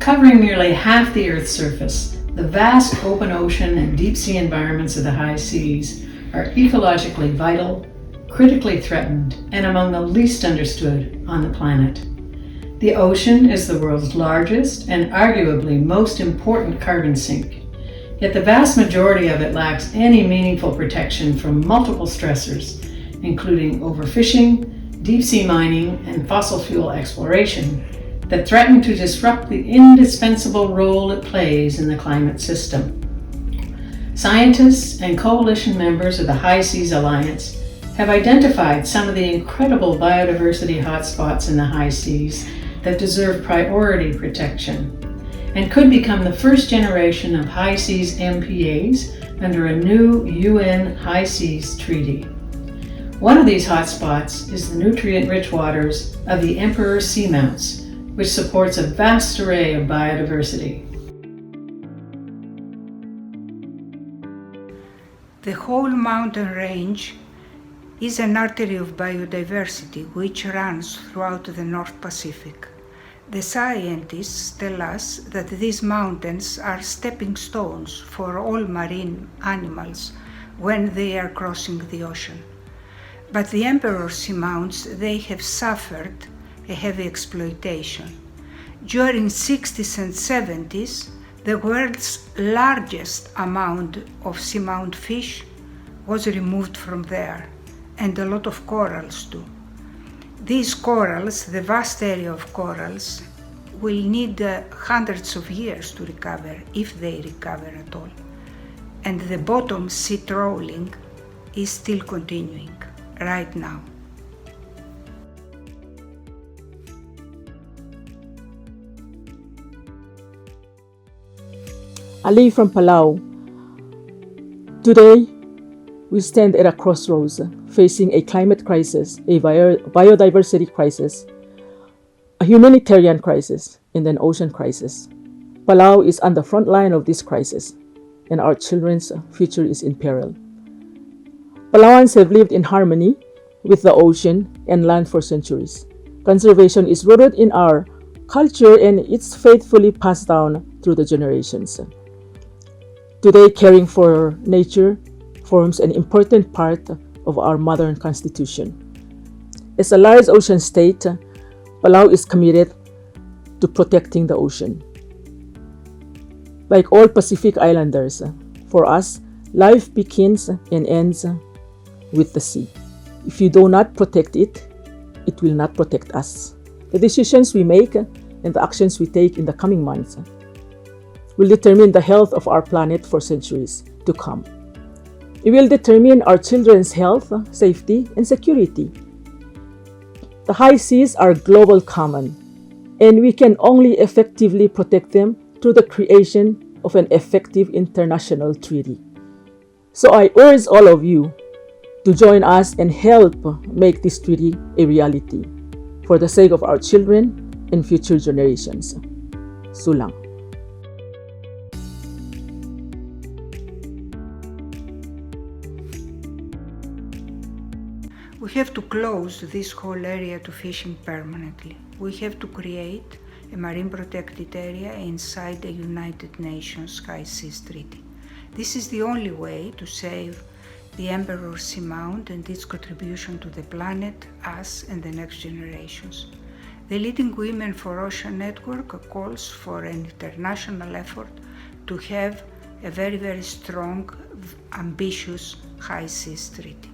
Covering nearly half the Earth's surface, the vast open ocean and deep sea environments of the high seas are ecologically vital, critically threatened, and among the least understood on the planet. The ocean is the world's largest and arguably most important carbon sink, yet the vast majority of it lacks any meaningful protection from multiple stressors, including overfishing, deep-sea mining, and fossil fuel exploration that threaten to disrupt the indispensable role it plays in the climate system. Scientists and coalition members of the High Seas Alliance have identified some of the incredible biodiversity hotspots in the high seas that deserve priority protection and could become the first generation of high seas MPAs under a new UN High Seas Treaty. One of these hotspots is the nutrient-rich waters of the Emperor Seamounts, which supports a vast array of biodiversity. The whole mountain range is an artery of biodiversity which runs throughout the North Pacific. The scientists tell us that these mountains are stepping stones for all marine animals when they are crossing the ocean. But the Emperor Seamounts, they have suffered a heavy exploitation. During 60s and 70s, the world's largest amount of seamount fish was removed from there, and a lot of corals too. These corals, the vast area of corals, will need hundreds of years to recover, if they recover at all. And the bottom sea trawling is still continuing right now. Ali from Palau. Today, we stand at a crossroads facing a climate crisis, a biodiversity crisis, a humanitarian crisis, and an ocean crisis. Palau is on the front line of this crisis, and our children's future is in peril. Palauans have lived in harmony with the ocean and land for centuries. Conservation is rooted in our culture, and it's faithfully passed down through the generations. Today, caring for nature forms an important part of our modern constitution. As a large ocean state, Palau is committed to protecting the ocean. Like all Pacific Islanders, for us, life begins and ends with the sea. If you do not protect it, it will not protect us. The decisions we make and the actions we take in the coming months will determine the health of our planet for centuries to come. It will determine our children's health, safety, and security. The high seas are global common, and we can only effectively protect them through the creation of an effective international treaty. So I urge all of you to join us and help make this treaty a reality for the sake of our children and future generations. Sulang. We have to close this whole area to fishing permanently. We have to create a marine protected area inside the United Nations High Seas Treaty. This is the only way to save the Emperor Seamount and its contribution to the planet, us, and the next generations. The Leading Women for Ocean Network calls for an international effort to have a very, very strong, ambitious high seas treaty.